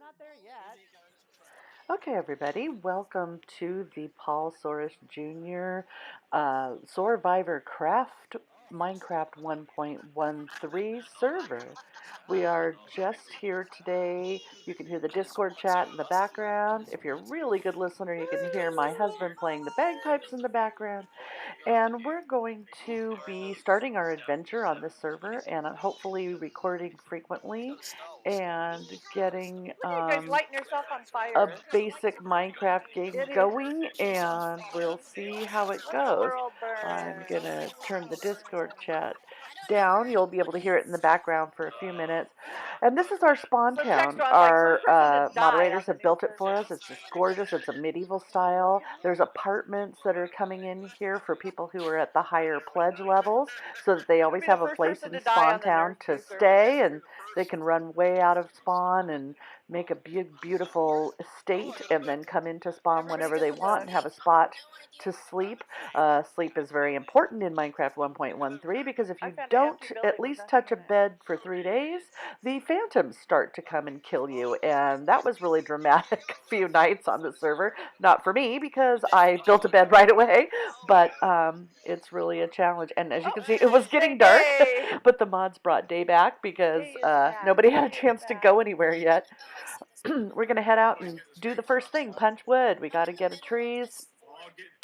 not there yet. Okay, everybody, welcome to the Paul Soaris Jr. SoarvivorCraft Minecraft 1.13 server. We are just here today. You can hear the Discord chat in the background. If you're a really good listener, you can hear my husband playing the bagpipes in the background. And we're going to be starting our adventure on this server and hopefully recording frequently and getting Look at you guys lighting yourself on a fire. basic Minecraft game It is. going, and we'll see how it Let the goes. world I'm burn. gonna turn the Discord chat down. You'll be able to hear it in the background for a few minutes. And this is our spawn So town. Textron's like, Our first person to die moderators on the have new built it for server. us. It's just gorgeous. It's a medieval style. There's apartments that are coming in here for people who are at the higher pledge levels, so that they You'll always be the have a first place person in to die spawn on the town to new server. stay, and they can run way out of spawn and make a beautiful estate and then come into spawn whenever they want and have a spot to sleep. Sleep is very important in Minecraft 1.13 because if you don't at least touch a bed for 3 days, the phantoms start to come and kill you. And that was really dramatic a few nights on the server. Not for me because I built a bed right away, but it's really a challenge. And as you can see, it was getting dark, but the mods brought day back because nobody had a chance to go anywhere yet. We're going to head out and do the first thing, punch wood. We got to get the trees,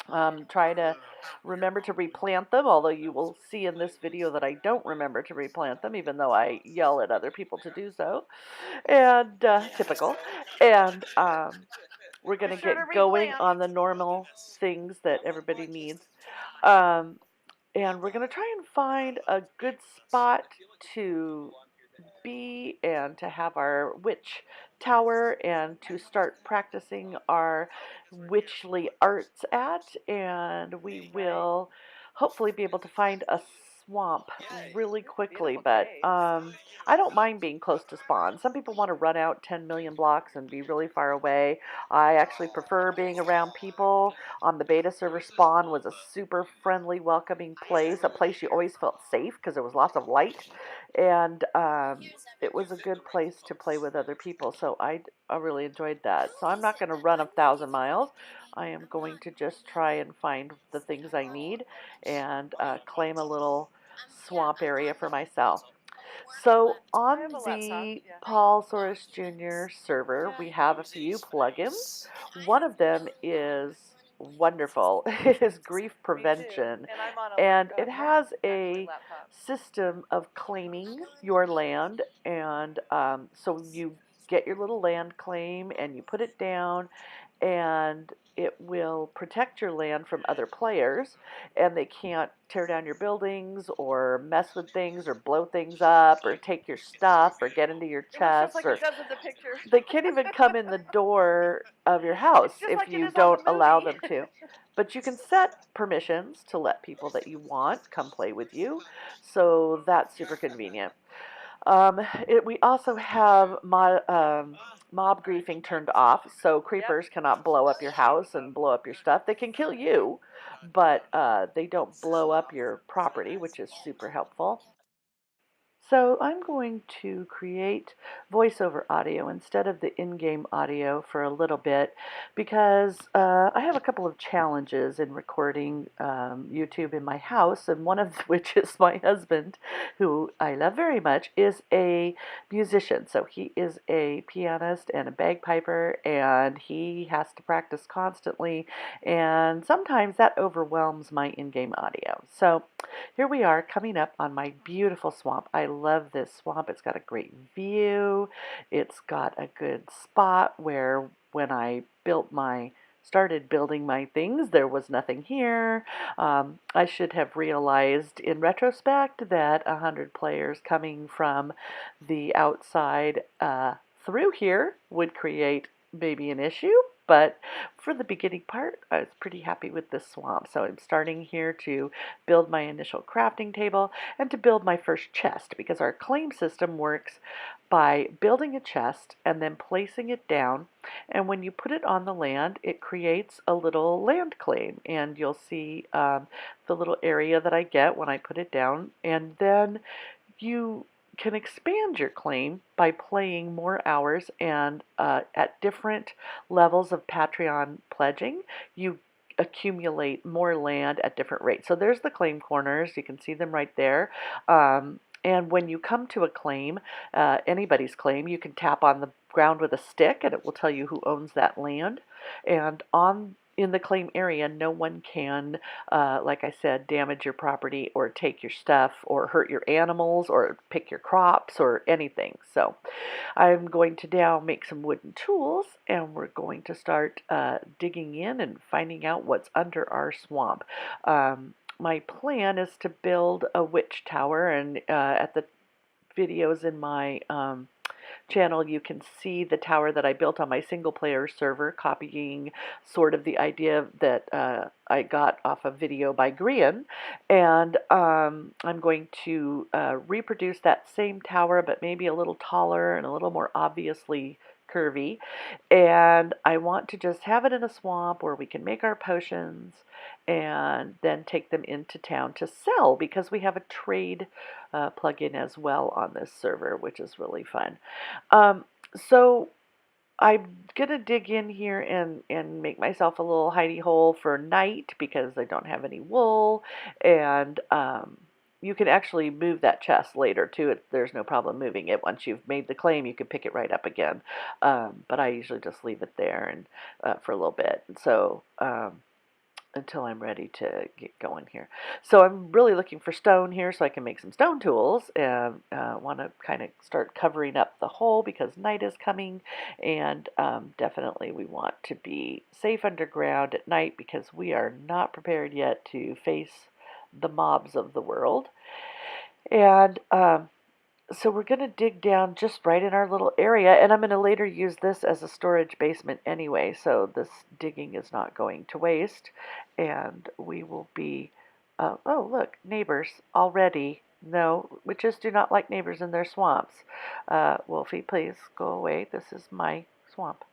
try to remember to replant them, although you will see in this video that I don't remember to replant them, even though I yell at other people to do so. And typical. And we're going to get going on the normal things that everybody needs. And we're going to try and find a good spot to be and to have our witch tower and to start practicing our witchly arts at, and we will hopefully be able to find a swamp really quickly. But I don't mind being close to spawn. Some people want to run out 10 million blocks and be really far away. I actually prefer being around people. On the beta server, spawn was a super friendly, welcoming place, a place you always felt safe because there was lots of light, and it was a good place to play with other people, so I really enjoyed that. So I'm not going to run 1,000 miles. I am going to just try and find the things I need and claim a little swamp area for myself. So on the Paul Soaris Jr. server, we have a few plugins. One of them is wonderful. It is grief prevention, and it has a system of claiming your land, and so you get your little land claim and you put it down, and it will protect your land from other players, and they can't tear down your buildings or mess with things or blow things up or take your stuff or get into your chest, or they can't even come in the door of your house if you don't allow them to. But you can set permissions to let people that you want come play with you, so that's super convenient. We also have mob griefing turned off, so creepers cannot blow up your house and blow up your stuff. They can kill you, but they don't blow up your property, which is super helpful. So I'm going to create voiceover audio instead of the in-game audio for a little bit because I have a couple of challenges in recording YouTube in my house, and one of which is my husband, who I love very much, is a musician. So he is a pianist and a bagpiper, and he has to practice constantly, and sometimes that overwhelms my in-game audio. So here we are coming up on my beautiful swamp. I love this swamp. It's got a great view. It's got a good spot where when I started building my things, there was nothing here. I should have realized in retrospect that 100 players coming from the outside through here would create maybe an issue. But for the beginning part, I was pretty happy with this swamp. So I'm starting here to build my initial crafting table and to build my first chest, because our claim system works by building a chest and then placing it down. And when you put it on the land, it creates a little land claim. And you'll see the little area that I get when I put it down. And then you can expand your claim by playing more hours, and at different levels of Patreon pledging, you accumulate more land at different rates. So there's the claim corners. You can see them right there. And when you come to a claim, anybody's claim, you can tap on the ground with a stick and it will tell you who owns that land. And in the claim area, no one can, like I said, damage your property or take your stuff or hurt your animals or pick your crops or anything. So I'm going to now make some wooden tools, and we're going to start digging in and finding out what's under our swamp. My plan is to build a witch tower, and at the videos in my channel, you can see the tower that I built on my single player server, copying sort of the idea that I got off a video by Grian. And I'm going to reproduce that same tower, but maybe a little taller and a little more obviously curvy. And I want to just have it in a swamp where we can make our potions and then take them into town to sell, because we have a trade plugin as well on this server, which is really fun. So I'm gonna dig in here and make myself a little hidey hole for night because I don't have any wool, and you can actually move that chest later too. There's no problem moving it. Once you've made the claim, you can pick it right up again. But I usually just leave it there and for a little bit. So until I'm ready to get going here. So I'm really looking for stone here so I can make some stone tools, and want to kind of start covering up the hole because night is coming, and definitely we want to be safe underground at night because we are not prepared yet to face the mobs of the world. And so we're going to dig down just right in our little area, and I'm going to later use this as a storage basement anyway, so this digging is not going to waste, and we will be, oh look, neighbors already. No, witches do not like neighbors in their swamps. Wolfie, please go away. This is my swamp.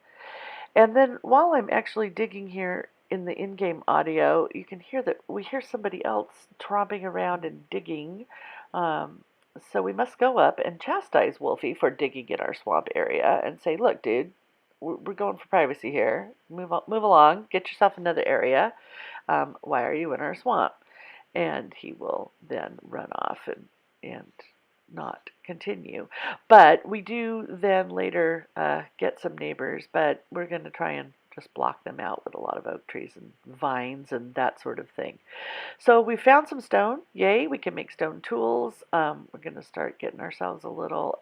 And then while I'm actually digging here in the in-game audio, you can hear that we hear somebody else tromping around and digging. So we must go up and chastise Wolfie for digging in our swamp area and say, look, dude, we're going for privacy here. Move along. Get yourself another area. Why are you in our swamp? And he will then run off and not continue. But we do then later get some neighbors, but we're going to try and just block them out with a lot of oak trees and vines and that sort of thing. So we found some stone. Yay, we can make stone tools. We're going to start getting ourselves a little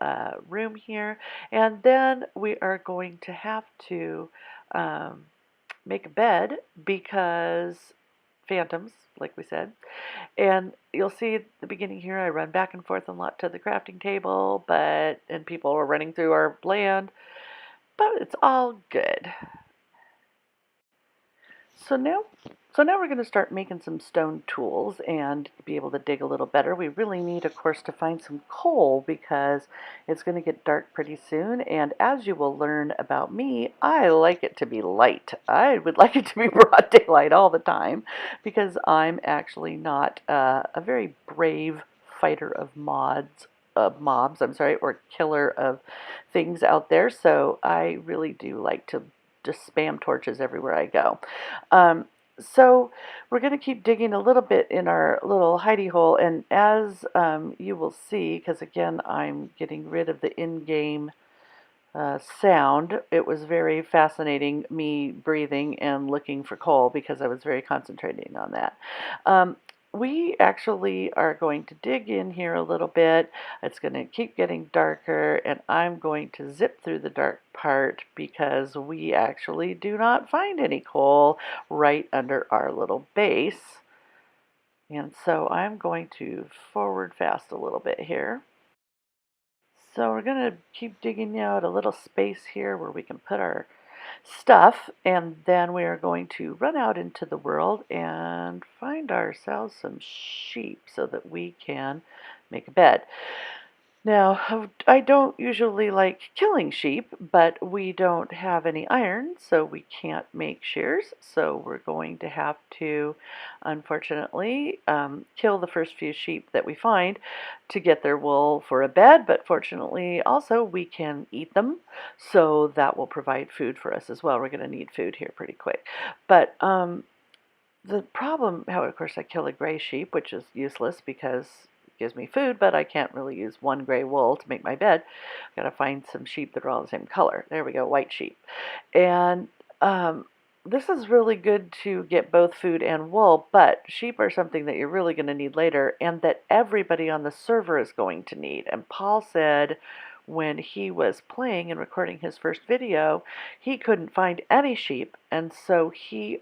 room here. And then we are going to have to make a bed because phantoms, like we said. And you'll see at the beginning here, I run back and forth a lot to the crafting table, and people are running through our land, but it's all good. So now we're going to start making some stone tools and be able to dig a little better. We really need, of course, to find some coal because it's going to get dark pretty soon. And as you will learn about me, I like it to be light. I would like it to be broad daylight all the time because I'm actually not a very brave fighter of mobs, or killer of things out there. So I really do like to just spam torches everywhere I go. So we're going to keep digging a little bit in our little hidey hole, and as you will see, because again I'm getting rid of the in-game sound, it was very fascinating me breathing and looking for coal because I was very concentrating on that. We actually are going to dig in here a little bit. It's going to keep getting darker, and I'm going to zip through the dark part because we actually do not find any coal right under our little base. And so I'm going to forward fast a little bit here. So we're going to keep digging out a little space here where we can put our stuff, and then we are going to run out into the world and find ourselves some sheep so that we can make a bed. Now, I don't usually like killing sheep, but we don't have any iron, so we can't make shears. So we're going to have to, unfortunately, kill the first few sheep that we find to get their wool for a bed. But fortunately, also, we can eat them, so that will provide food for us as well. We're going to need food here pretty quick. But the problem, however, of course, I kill a gray sheep, which is useless because it gives me food, but I can't really use one gray wool to make my bed. I've got to find some sheep that are all the same color. There we go, white sheep. And this is really good to get both food and wool, but sheep are something that you're really going to need later and that everybody on the server is going to need. And Paul said when he was playing and recording his first video, he couldn't find any sheep, and so he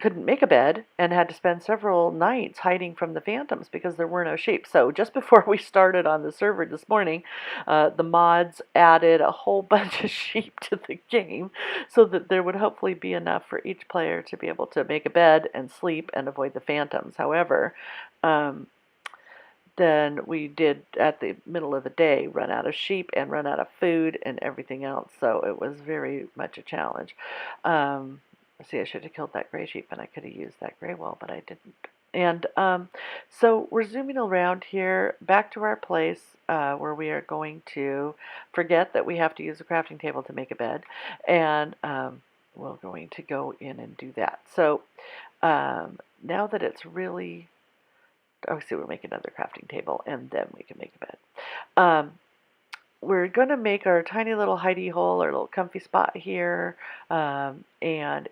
couldn't make a bed and had to spend several nights hiding from the phantoms because there were no sheep. So just before we started on the server this morning, the mods added a whole bunch of sheep to the game so that there would hopefully be enough for each player to be able to make a bed and sleep and avoid the phantoms. However, then we did, at the middle of the day, run out of sheep and run out of food and everything else. So it was very much a challenge. See, I should have killed that gray sheep and I could have used that gray wool, but I didn't. And so we're zooming around here back to our place where we are going to forget that we have to use a crafting table to make a bed. And we're going to go in and do that. So now that it's really, obviously we'll make another crafting table and then we can make a bed. We're going to make our tiny little hidey hole, our little comfy spot here, and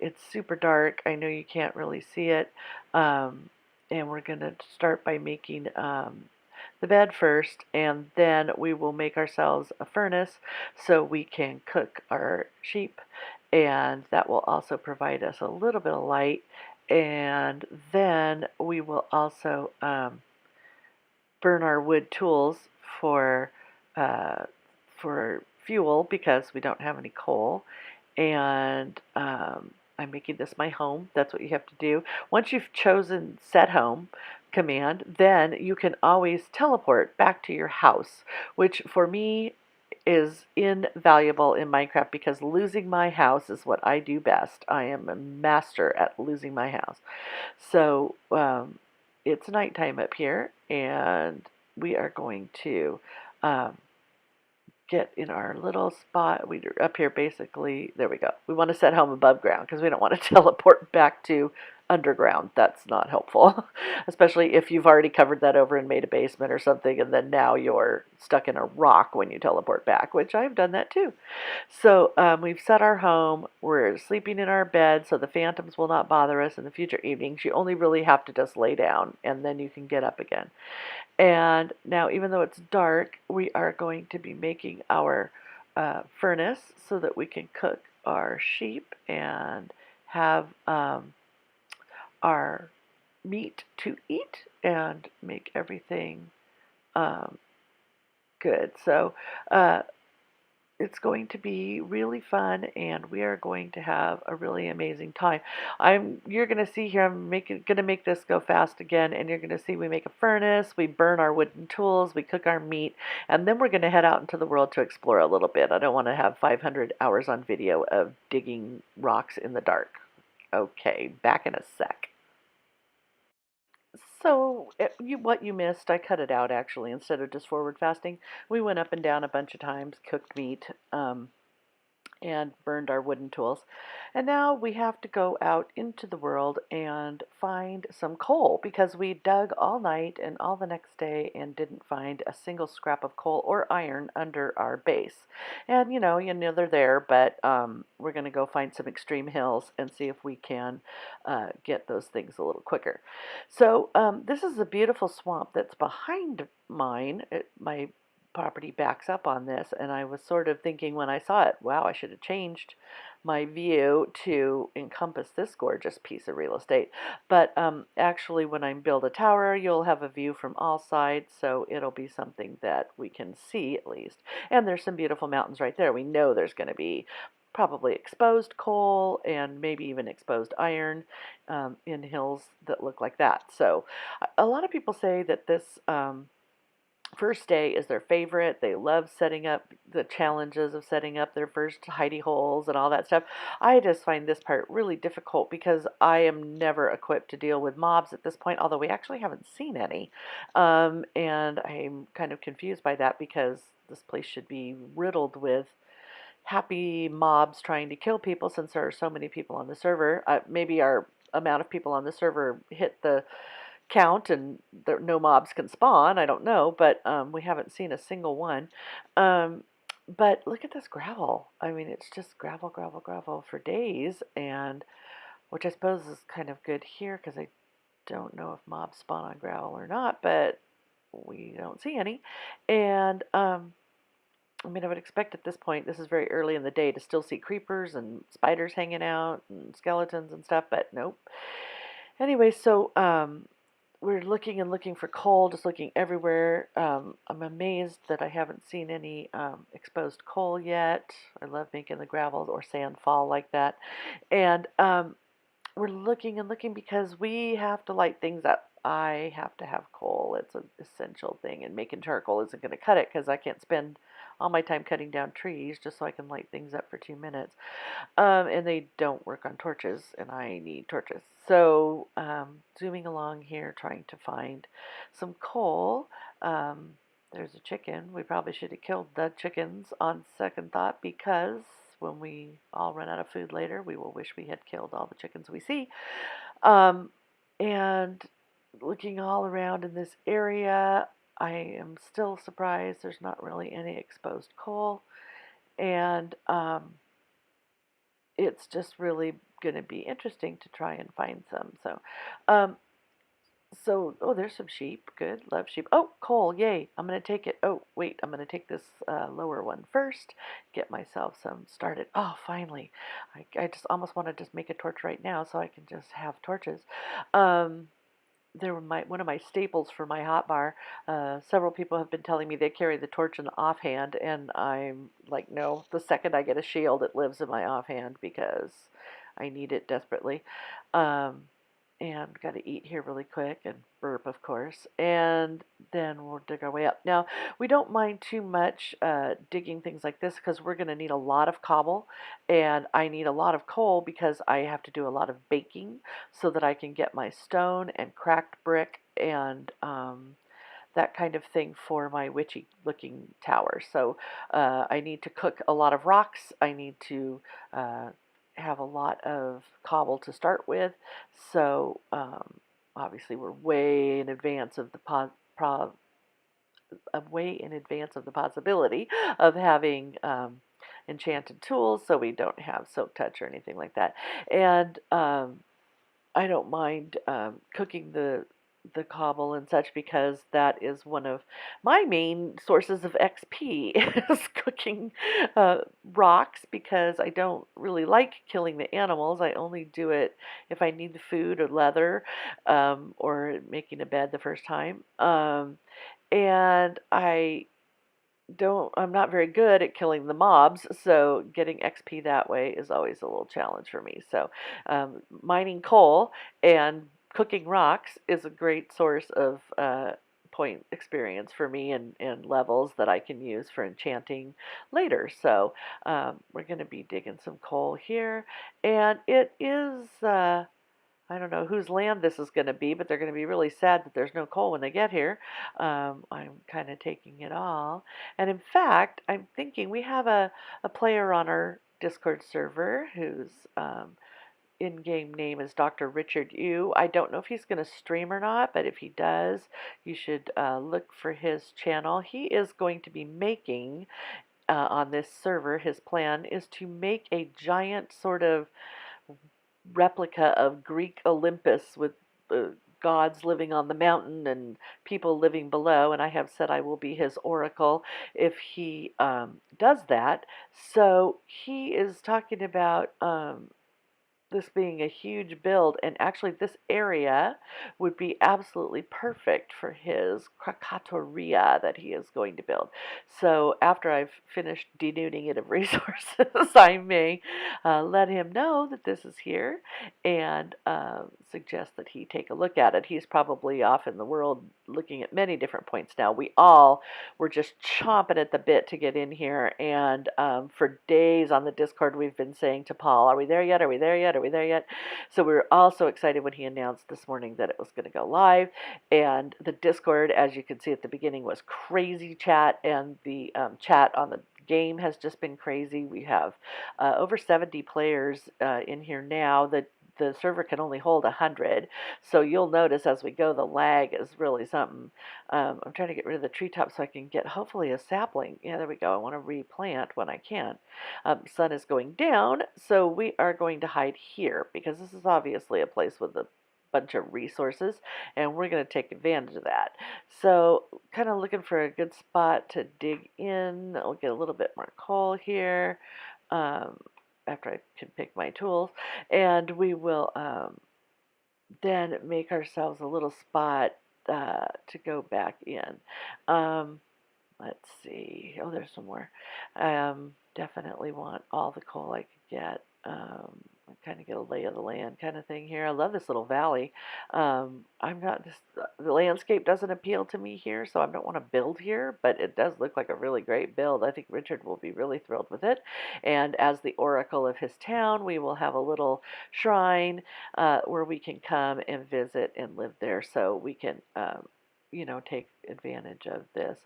it's super dark. I know you can't really see it, and we're going to start by making the bed first, and then we will make ourselves a furnace so we can cook our sheep, and that will also provide us a little bit of light, and then we will also burn our wood tools for uh, for fuel because we don't have any coal. And I'm making this my home. That's what you have to do. Once you've chosen set home command, then you can always teleport back to your house, which for me is invaluable in Minecraft because losing my house is what I do best. I am a master at losing my house. So it's nighttime up here, and we are going to get in our little spot. We're up here basically, there we go. We want to set home above ground because we don't want to teleport back to underground. That's not helpful, especially if you've already covered that over and made a basement or something, and then now you're stuck in a rock when you teleport back, which I've done that too. So we've set our home. We're sleeping in our bed so the phantoms will not bother us in the future evenings. You only really have to just lay down and then you can get up again. And now, even though it's dark, we are going to be making our furnace so that we can cook our sheep and have our meat to eat and make everything good. So it's going to be really fun, and we are going to have a really amazing time. You're going to see here, I'm going to make this go fast again, and you're going to see we make a furnace, we burn our wooden tools, we cook our meat, and then we're going to head out into the world to explore a little bit. I don't want to have 500 hours on video of digging rocks in the dark. Okay, back in a sec. So, what you missed, I cut it out actually instead of just forward fasting. We went up and down a bunch of times, cooked meat, and burned our wooden tools. And now we have to go out into the world and find some coal because we dug all night and all the next day and didn't find a single scrap of coal or iron under our base. And you know they're there, but we're going to go find some extreme hills and see if we can get those things a little quicker. So this is a beautiful swamp that's behind mine. My property backs up on this, and I was sort of thinking when I saw it, wow, I should have changed my view to encompass this gorgeous piece of real estate. But actually, when I build a tower, you'll have a view from all sides, so it'll be something that we can see at least. And there's some beautiful mountains right there. We know there's going to be probably exposed coal and maybe even exposed iron in hills that look like that. So a lot of people say that this First day is their favorite. They love setting up the challenges of setting up their first hidey holes and all that stuff. I just find this part really difficult because I am never equipped to deal with mobs at this point, although we actually haven't seen any. And I'm kind of confused by that because this place should be riddled with happy mobs trying to kill people since there are so many people on the server. Maybe our amount of people on the server hit the count and there, no mobs can spawn. I don't know, but we haven't seen a single one. Um, but look at this gravel. I mean, it's just gravel, gravel, gravel for days, and which I suppose is kind of good here because I don't know if mobs spawn on gravel or not, but we don't see any. And I mean, I would expect at this point, this is very early in the day, to still see creepers and spiders hanging out and skeletons and stuff, but nope. Anyway, so we're looking and looking for coal, just looking everywhere. I'm amazed that I haven't seen any exposed coal yet. I love making the gravel or sand fall like that. And we're looking and looking because we have to light things up. I have to have coal. It's an essential thing, and making charcoal isn't going to cut it because I can't spend all my time cutting down trees just so I can light things up for 2 minutes. And they don't work on torches, and I need torches. So, zooming along here, trying to find some coal. There's a chicken. We probably should have killed the chickens on second thought because when we all run out of food later, we will wish we had killed all the chickens we see. And looking all around in this area, I am still surprised there's not really any exposed coal. And it's just really going to be interesting to try and find some. Um, oh, there's some sheep. Good, love sheep. Oh, coal, yay! I'm going to take it. Oh, wait, I'm going to take this lower one first. Get myself some started. Oh, finally! I just almost want to just make a torch right now so I can just have torches. They were one of my staples for my hot bar. Several people have been telling me they carry the torch in the offhand, and I'm like, no. The second I get a shield, it lives in my offhand because I need it desperately. Um, and got to eat here really quick and burp, of course, and then we'll dig our way up. Now, we don't mind too much digging things like this because we're going to need a lot of cobble, and I need a lot of coal because I have to do a lot of baking so that I can get my stone and cracked brick and that kind of thing for my witchy looking tower. So I need to cook a lot of rocks. I need to have a lot of cobble to start with. So obviously we're way in advance of the way in advance of the possibility of having enchanted tools, so we don't have soak touch or anything like that. And I don't mind cooking the cobble and such because that is one of my main sources of XP is cooking rocks because I don't really like killing the animals. I only do it if I need the food or leather or making a bed the first time. And I'm not very good at killing the mobs, so getting XP that way is always a little challenge for me. So mining coal and cooking rocks is a great source of point experience for me and levels that I can use for enchanting later. So we're going to be digging some coal here, and it is I don't know whose land this is going to be, but they're going to be really sad that there's no coal when they get here. I'm kind of taking it all. And in fact, I'm thinking we have a player on our Discord server whose in-game name is Dr. Richard Yu. I don't know if he's going to stream or not, but if he does, you should look for his channel. He is going to be making, on this server, his plan is to make a giant sort of replica of Greek Olympus with gods living on the mountain and people living below, and I have said I will be his oracle if he does that. So he is talking about this being a huge build, and actually this area would be absolutely perfect for his Krakatoria that he is going to build. So after I've finished denuding it of resources, I may let him know that this is here, and suggest that he take a look at it. He's probably off in the world looking at many different points now. We all were just chomping at the bit to get in here, and for days on the Discord we've been saying to Paul, are we there yet? Are we there yet? Are we there yet? So we were all so excited when he announced this morning that it was going to go live, and the Discord, as you can see at the beginning, was crazy chat, and the chat on the game has just been crazy. We have over 70 players in here now. The server can only hold 100, so you'll notice as we go the lag is really something. I'm trying to get rid of the treetop so I can get hopefully a sapling. Yeah, there we go. I want to replant when I can. Sun is going down, so we are going to hide here because this is obviously a place with a bunch of resources, and we're going to take advantage of that. So kind of looking for a good spot to dig in. I'll get a little bit more coal here after I can pick my tools, and we will then make ourselves a little spot to go back in. Let's see. Oh, there's some more. Definitely want all the coal I could get. Kind of get a lay of the land kind of thing here. I love this little valley. The landscape doesn't appeal to me here, so I don't want to build here, but it does look like a really great build. I think Richard will be really thrilled with it. And as the oracle of his town, we will have a little shrine where we can come and visit and live there, so we can, take advantage of this.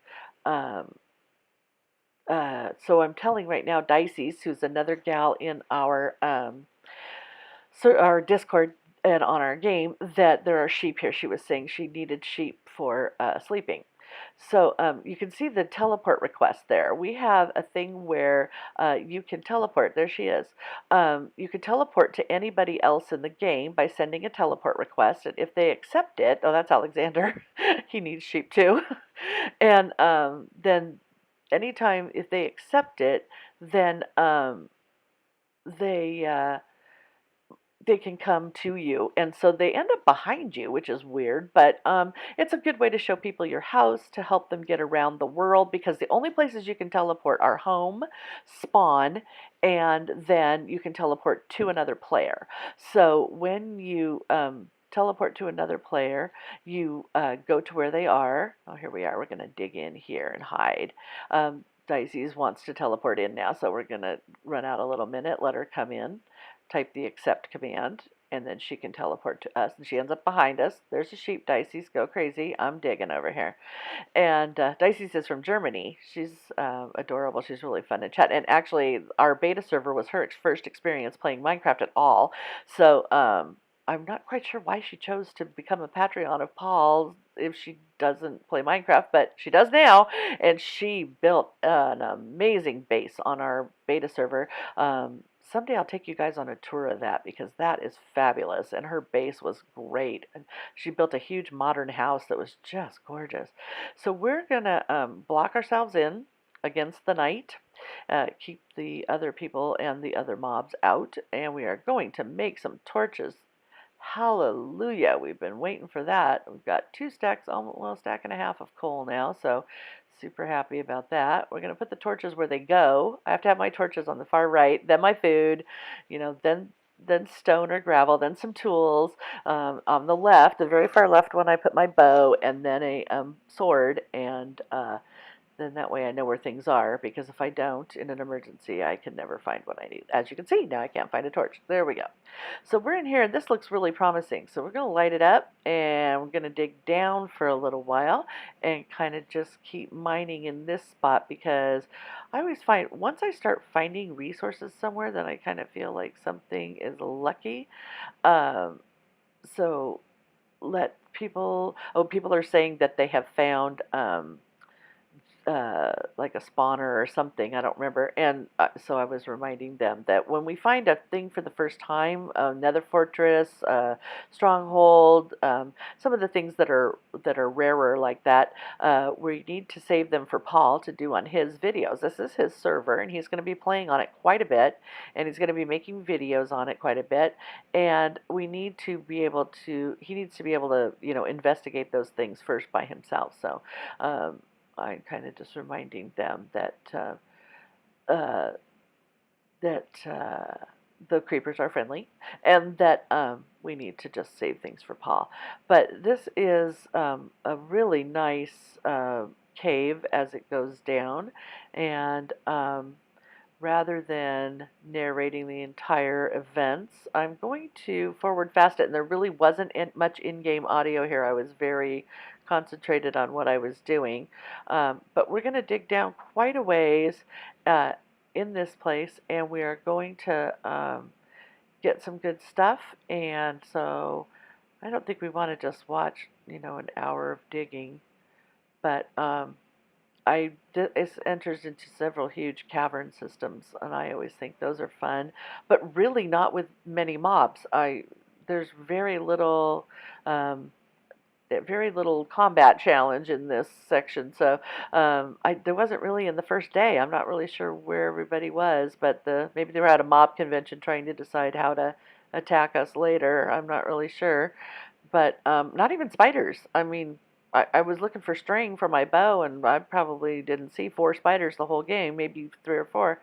So I'm telling right now Dicey's, who's another gal in our Discord and on our game, that there are sheep here. She was saying she needed sheep for sleeping. So you can see the teleport request there. We have a thing where you can teleport. There she is. You can teleport to anybody else in the game by sending a teleport request. And if they accept it, oh, that's Alexander. He needs sheep too. And then anytime if they accept it, then they can come to you, and so they end up behind you, which is weird, but it's a good way to show people your house, to help them get around the world, because the only places you can teleport are home, spawn, and then you can teleport to another player. So when you teleport to another player, you go to where they are. Oh, here we are. We're going to dig in here and hide. Dicey's wants to teleport in now, so we're going to run out a little minute, let her come in, type the accept command, and then she can teleport to us, and she ends up behind us. There's a sheep. Dicey's go crazy. I'm digging over here. And Dicey's is from Germany. She's adorable. She's really fun to chat. And actually, our beta server was her first experience playing Minecraft at all. So I'm not quite sure why she chose to become a Patreon of Paul's if she doesn't play Minecraft, but she does now, and she built an amazing base on our beta server. Someday I'll take you guys on a tour of that, because that is fabulous, and her base was great. And she built a huge modern house that was just gorgeous. So we're going to block ourselves in against the night, keep the other people and the other mobs out, and we are going to make some torches. Hallelujah, we've been waiting for that. We've got 2 stacks, almost, well, a stack and a half of coal now, so super happy about that. We're going to put the torches where they go. I have to have my torches on the far right, then my food, then stone or gravel, then some tools. On the left, the very far left one, I put my bow, and then a sword, and then that way I know where things are, because if I don't, in an emergency, I can never find what I need. As you can see, now I can't find a torch. There we go. So we're in here, and this looks really promising. So we're going to light it up, and we're going to dig down for a little while and kind of just keep mining in this spot, because I always find once I start finding resources somewhere, then I kind of feel like something is lucky. So let people, people are saying that they have found like a spawner or something, I don't remember, and so I was reminding them that when we find a thing for the first time, nether fortress, stronghold, some of the things that are rarer like that, we need to save them for Paul to do on his videos. This is his server, and he's going to be playing on it quite a bit, and he's going to be making videos on it quite a bit, and we need to be able to, he needs to be able to, investigate those things first by himself. So I'm kind of just reminding them that the creepers are friendly, and that we need to just save things for Paul. But this is a really nice cave as it goes down, and rather than narrating the entire events, I'm going to forward fast it. And there really wasn't much in-game audio here. I was very concentrated on what I was doing. But we're going to dig down quite a ways in this place, and we are going to get some good stuff. And so I don't think we want to just watch, an hour of digging. But it enters into several huge cavern systems, and I always think those are fun, but really not with many mobs. There's very little combat challenge in this section, so there wasn't really in the first day. I'm not really sure where everybody was, but maybe they were at a mob convention trying to decide how to attack us later. I'm not really sure, but not even spiders. I mean, I was looking for string for my bow, and I probably didn't see 4 spiders the whole game, maybe 3 or 4.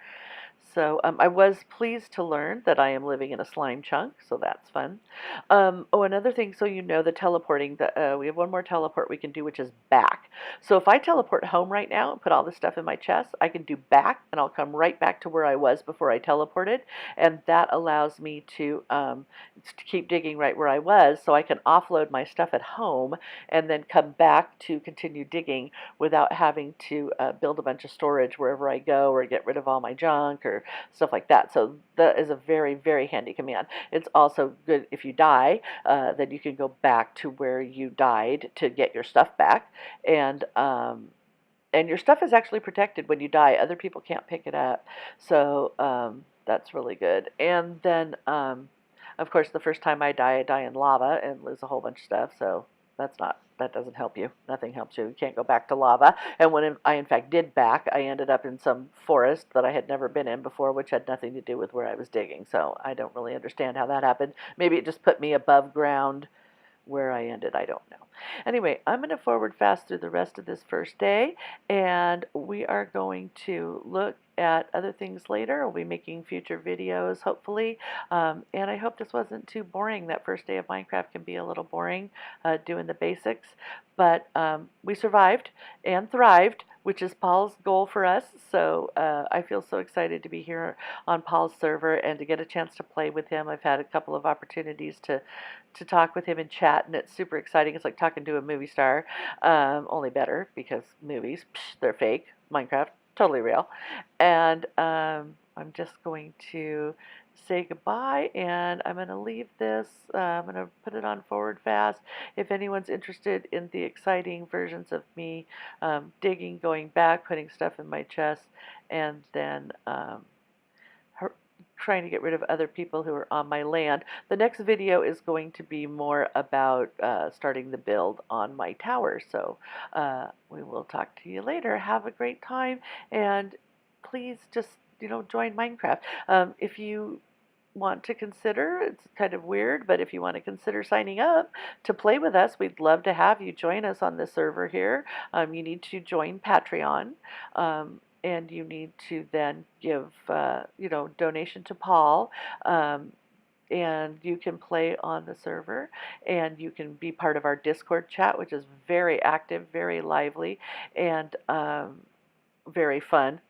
So I was pleased to learn that I am living in a slime chunk, so that's fun. Another thing, so the teleporting, we have one more teleport we can do, which is back. So if I teleport home right now and put all this stuff in my chest, I can do back, and I'll come right back to where I was before I teleported, and that allows me to keep digging right where I was, so I can offload my stuff at home and then come back to continue digging without having to build a bunch of storage wherever I go, or get rid of all my junk or stuff like that. So that is a very, very handy command. It's also good if you die, then you can go back to where you died to get your stuff back. And your stuff is actually protected when you die. Other people can't pick it up. So that's really good. And then, of course, the first time I die in lava and lose a whole bunch of stuff. So that doesn't help you. Nothing helps you. You can't go back to lava. And when I in fact did back, I ended up in some forest that I had never been in before, which had nothing to do with where I was digging. So I don't really understand how that happened. Maybe it just put me above ground where I ended. I don't know. Anyway, I'm going to forward fast through the rest of this first day, and we are going to look at other things later. We'll be making future videos, hopefully, and I hope this wasn't too boring. That first day of Minecraft can be a little boring doing the basics, but we survived and thrived, which is Paul's goal for us. So I feel so excited to be here on Paul's server and to get a chance to play with him. I've had a couple of opportunities to talk with him and chat, and it's super exciting. It's like talking to a movie star, only better, because movies, they're fake. Minecraft, totally real. And I'm just going to say goodbye, and I'm going to leave this. I'm going to put it on forward fast. If anyone's interested in the exciting versions of me digging, going back, putting stuff in my chest, and then trying to get rid of other people who are on my land. The next video is going to be more about starting the build on my tower. So we will talk to you later. Have a great time, and please just join Minecraft. If you want to consider, it's kind of weird, but if you want to consider signing up to play with us, we'd love to have you join us on the server here. You need to join Patreon. And you need to then give, donation to Paul, and you can play on the server, and you can be part of our Discord chat, which is very active, very lively, and very fun.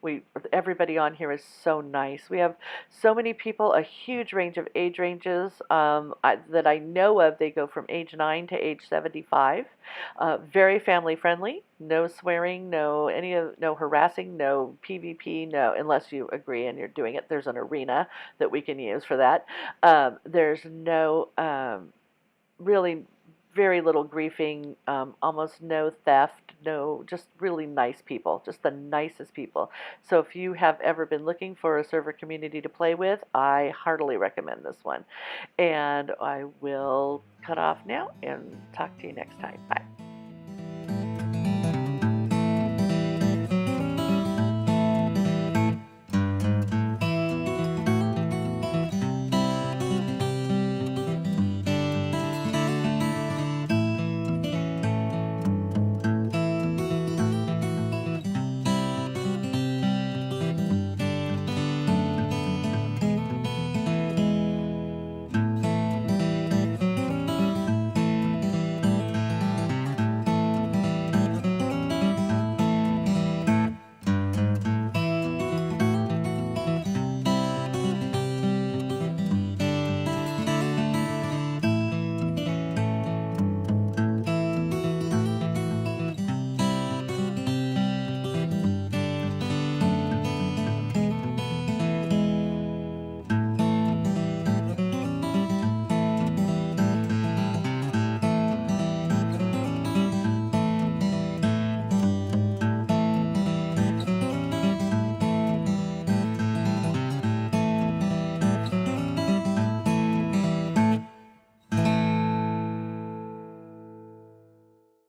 Everybody on here is so nice. We have so many people, a huge range of age ranges that I know of. They go from age 9 to age 75. Very family friendly. No swearing, no harassing, no PvP, no, unless you agree and you're doing it. There's an arena that we can use for that. There's no really very little griefing, almost no theft, just really nice people, just the nicest people. So if you have ever been looking for a server community to play with, I heartily recommend this one. And I will cut off now and talk to you next time. Bye.